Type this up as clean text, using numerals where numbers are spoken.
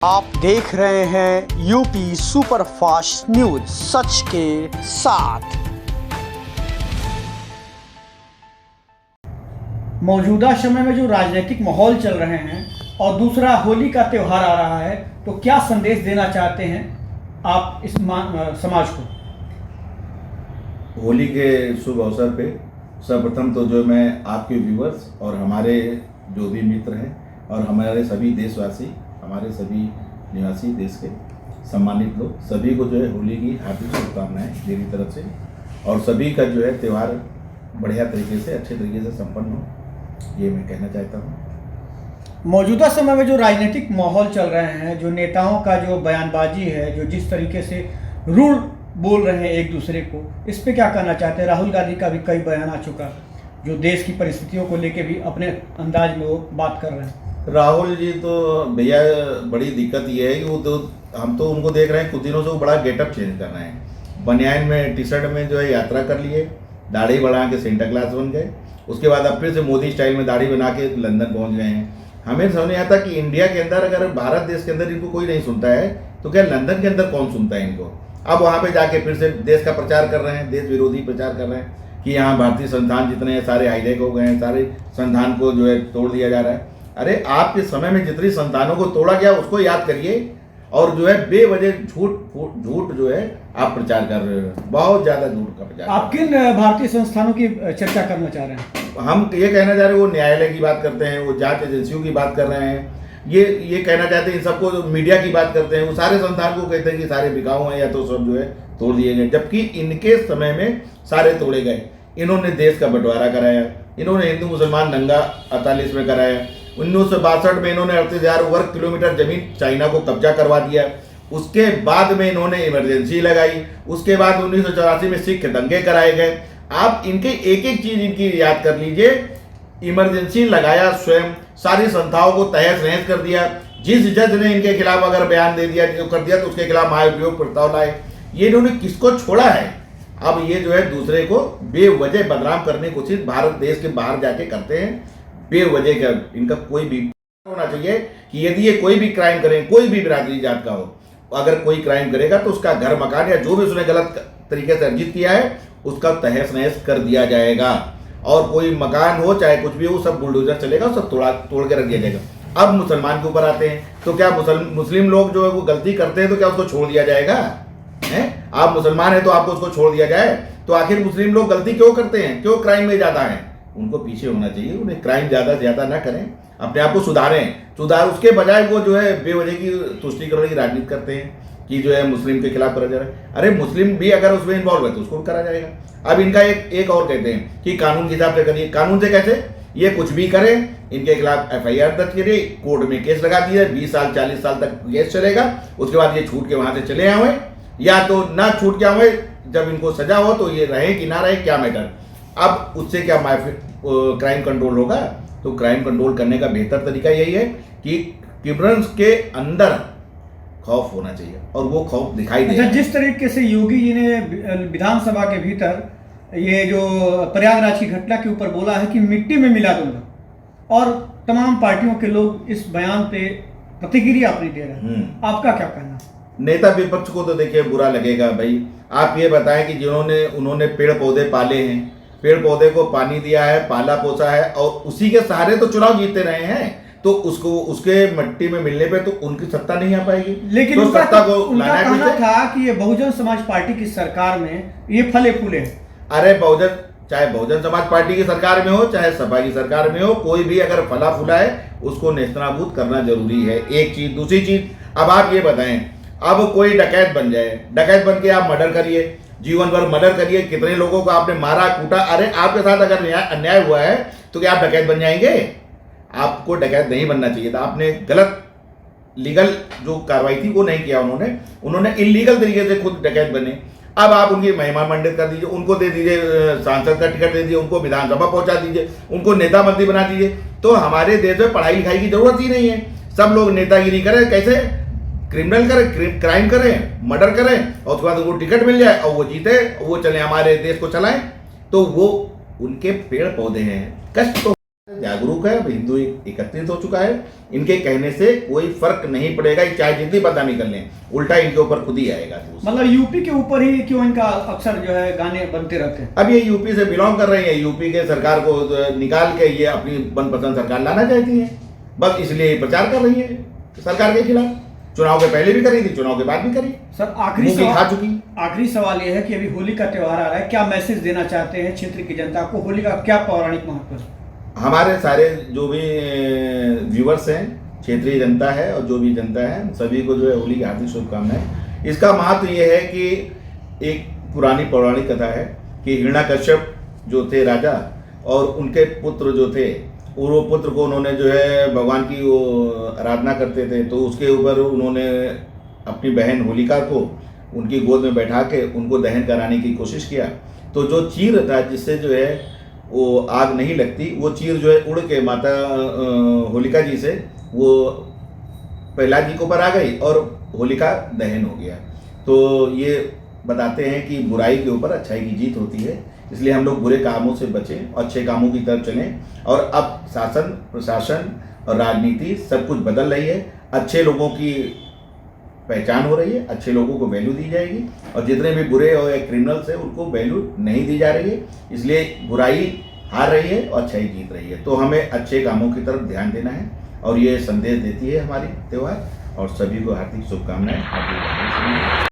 आप देख रहे हैं यूपी सुपरफास्ट न्यूज, सच के साथ। मौजूदा समय में जो राजनीतिक माहौल चल रहे हैं और दूसरा होली का त्यौहार आ रहा है, तो क्या संदेश देना चाहते हैं आप इस समाज को? होली के शुभ अवसर पे सर्वप्रथम तो जो मैं आपके व्यूवर्स और हमारे जो भी मित्र हैं और हमारे सभी देशवासी, हमारे सभी निवासी देश के सम्मानित लोग, सभी को जो है होली की हार्दिक शुभकामनाएं मेरी तरफ से, और सभी का जो है त्यौहार बढ़िया तरीके से, अच्छे तरीके से संपन्न हो, ये मैं कहना चाहता हूँ। मौजूदा समय में जो राजनीतिक माहौल चल रहे हैं, जो नेताओं का जो बयानबाजी है, जो जिस तरीके से रूढ़ बोल रहे हैं एक दूसरे को, इस पे क्या कहना चाहते हैं? राहुल गांधी का भी कई बयान आ चुका, जो देश की परिस्थितियों को लेके भी अपने अंदाज में वो बात कर रहे हैं। राहुल जी तो भैया बड़ी दिक्कत ये है कि वो तो हम तो उनको देख रहे हैं कुछ दिनों से वो बड़ा गेटअप चेंज कर रहे हैं। बनियान में टी शर्ट में जो है यात्रा कर लिए, दाढ़ी बढ़ा के सेंटा क्लास बन गए, उसके बाद अब फिर से मोदी स्टाइल में दाढ़ी बना के लंदन पहुंच गए हैं। हमें समझ नहीं आता कि इंडिया के अंदर, अगर भारत देश के अंदर इनको कोई नहीं सुनता है तो क्या लंदन के अंदर कौन सुनता है इनको? अब वहाँ पे जाके फिर से देश का प्रचार कर रहे हैं, देश विरोधी प्रचार कर रहे हैं कि यहाँ भारतीय संस्थान जितने हैं सारे हाईजैक हो गए हैं, सारे संस्थान को जो है तोड़ दिया जा रहा है। अरे आपके समय में जितनी संस्थानों को तोड़ा गया उसको याद करिए, और जो है बेवजह झूठ जो है आप प्रचार कर रहे हो, बहुत ज्यादा झूठ का प्रचार। आप किन भारतीय संस्थानों की चर्चा करना चाह रहे हैं? हम ये कहना चाह रहे हैं, वो न्यायालय की बात करते हैं, वो जांच एजेंसियों की बात कर रहे हैं, ये कहना चाहते हैं, इन सबको जो मीडिया की बात करते हैं, वो सारे संस्थान को कहते हैं कि सारे बिकाऊ हैं या तो सब जो है तोड़ दिए गए, जबकि इनके समय में सारे तोड़े गए। इन्होंने देश का बंटवारा कराया, इन्होंने हिंदू मुसलमान दंगा 48 में कराया, 1962 में इन्होंने 38,000 वर्ग किलोमीटर जमीन चाइना को कब्जा करवा दिया, उसके बाद में इन्होंने इमरजेंसी लगाई, उसके बाद 1984 में सिख दंगे कराए गए। आप इनके एक एक चीज इनकी याद कर लीजिए। इमरजेंसी लगाया स्वयं, सारी संस्थाओं को तहस नहस कर दिया। जिस जज ने इनके खिलाफ अगर बयान दे दिया जो कर दिया तो उसके खिलाफ महाभियोग प्रस्ताव लाए। ये इन्होंने किसको छोड़ा है? अब ये जो है दूसरे को बेवजह बदनाम करने की कोशिश भारत देश के बाहर जाके करते हैं। बेवजह का इनका कोई भी होना चाहिए कि यदि ये कोई भी क्राइम करें, कोई भी बिरादरी जात का हो, अगर कोई क्राइम करेगा तो उसका घर मकान या जो भी उसने गलत तरीके से अर्जित किया है उसका तहस नहस कर दिया जाएगा। और कोई मकान हो चाहे कुछ भी हो, सब बुलडोजर चलेगा, सब तोड़ के रख दिया जाएगा। अब मुसलमान के ऊपर आते हैं, तो क्या मुस्लिम लोग जो है वो गलती करते हैं तो क्या उसको छोड़ दिया जाएगा? आप मुसलमान हैं तो आपको उसको छोड़ दिया जाए? तो आखिर मुस्लिम लोग गलती क्यों करते हैं, क्यों क्राइम में ज्यादा है? उनको पीछे होना चाहिए, उन्हें क्राइम ज्यादा से ज्यादा ना करें, अपने आप को सुधार उसके बजाय वो जो है बेवजह की तुष्टीकरण की राजनीति करते हैं कि जो है मुस्लिम के खिलाफ करा जा रहा है। अरे मुस्लिम भी अगर उसमें इन्वॉल्व है तो उसको करा जाएगा। अब इनका एक और कहते हैं कि कानून के हिसाब से करिए। कानून से कैसे? ये कुछ भी करें, इनके खिलाफ FIR दर्ज करिए, कोर्ट में केस लगा दिया, 20 साल 40 साल तक केस चलेगा, उसके बाद ये छूट के वहां से चले आए, या तो ना छूट के आए, जब इनको सजा हो तो ये रहे कि ना रहे, क्या मैटर। अब उससे क्या क्राइम कंट्रोल होगा? तो क्राइम कंट्रोल करने का बेहतर तरीका यही है कि क्रिमिनल्स के अंदर खौफ होना चाहिए, और वो खौफ दिखाई दे। जिस तरीके से योगी जी ने विधानसभा के भीतर ये जो प्रयागराज की घटना के ऊपर बोला है कि मिट्टी में मिला दूंगा, और तमाम पार्टियों के लोग इस बयान पे प्रतिक्रिया अपनी दे रहे हैं, आपका क्या कहना? नेता विपक्ष को तो देखिए बुरा लगेगा भाई। आप ये बताएं कि उन्होंने पेड़ पौधे पाले हैं, पेड़ पौधे को पानी दिया है, पाला पोसा है, और उसी के सहारे तो चुनाव जीतते रहे हैं, तो उसके मिट्टी में मिलने पे तो उनकी सत्ता नहीं आ पाएगी। लेकिन तो उनका सत्ता को उनका कहना था कि ये बहुजन समाज पार्टी की सरकार में ये फले फूले हैं। अरे चाहे बहुजन समाज पार्टी की सरकार में हो, चाहे सपा की सरकार में हो, कोई भी अगर फला फूला है उसको नेस्तनाबूद करना जरूरी है। एक चीज। दूसरी चीज, अब आप ये बताएं, अब कोई डकैत बन जाए, डकैत बन के आप मर्डर करिए, जीवन भर मर्डर करिए, कितने लोगों को आपने मारा कूटा। अरे आपके साथ अगर अन्याय हुआ है तो क्या आप डकैत बन जाएंगे? आपको डकैत नहीं बनना चाहिए था। आपने गलत लीगल जो कार्रवाई थी वो नहीं किया, उन्होंने इलीगल तरीके से खुद डकैत बने। अब आप उनकी महिमा मंडित कर दीजिए, उनको दे दीजिए सांसद का टिकट दे दीजिए, उनको विधानसभा पहुंचा दीजिए, उनको नेता मंत्री बना दीजिए। तो हमारे देश में पढ़ाई लिखाई की जरूरत ही नहीं है। सब लोग नेतागिरी करें, कैसे क्रिमिनल करें, क्राइम करें, मर्डर करें, और उसके बाद उनको टिकट मिल जाए और वो जीते, वो चले हमारे देश को चलाएं। तो वो उनके पेड़ पौधे हैं, कष्ट तो जागरूक है, अब हिंदू एकत्रित हो चुका है। इनके कहने से कोई फर्क नहीं पड़ेगा, चाहे जितनी बदनामी कर लें, उल्टा इनके ऊपर खुद ही आएगा। मतलब यूपी के ऊपर ही क्यों इनका अक्सर जो है गाने बनते रहते हैं? अब ये यूपी से बिलोंग कर रही है, यूपी के सरकार को निकाल के ये अपनी मनपसंद सरकार लाना चाहती है, बस इसलिए प्रचार कर रही है सरकार के खिलाफ। चुनाव के पहले भी करी थी, चुनाव के बाद भी करी। सर आखिरी सवाल ये है कि अभी होली का त्योहार आ रहा है, क्या मैसेज देना चाहते हैं क्षेत्र की जनता को? होली का क्या पौराणिक महत्व है? हमारे सारे जो भी व्यूवर्स हैं, क्षेत्रीय जनता है और जो भी जनता है, सभी को जो है होली की हार्दिक शुभकामनाएं। इसका महत्व ये है कि एक पुरानी पौराणिक कथा है कि हिरण्याकश्यप जो थे राजा और उनके पुत्र जो थे, वो पुत्र को उन्होंने जो है भगवान की वो आराधना करते थे, तो उसके ऊपर उन्होंने अपनी बहन होलिका को उनकी गोद में बैठा के उनको दहन कराने की कोशिश किया। तो जो चीर था जिससे जो है वो आग नहीं लगती, वो चीर जो है उड़ के माता होलिका जी से वो प्रहलाद जी के ऊपर आ गई और होलिका दहन हो गया। तो ये बताते हैं कि बुराई के ऊपर अच्छाई की जीत होती है, इसलिए हम लोग बुरे कामों से बचें और अच्छे कामों की तरफ चलें। और अब शासन, प्रशासन और राजनीति सब कुछ बदल रही है, अच्छे लोगों की पहचान हो रही है, अच्छे लोगों को वैल्यू दी जाएगी और जितने भी बुरे और क्रिमिनल्स हैं उनको वैल्यू नहीं दी जा रही है। इसलिए बुराई हार रही है और अच्छाई जीत रही है। तो हमें अच्छे कामों की तरफ ध्यान देना है और ये संदेश देती है हमारी त्यौहार। और सभी को हार्दिक शुभकामनाएं।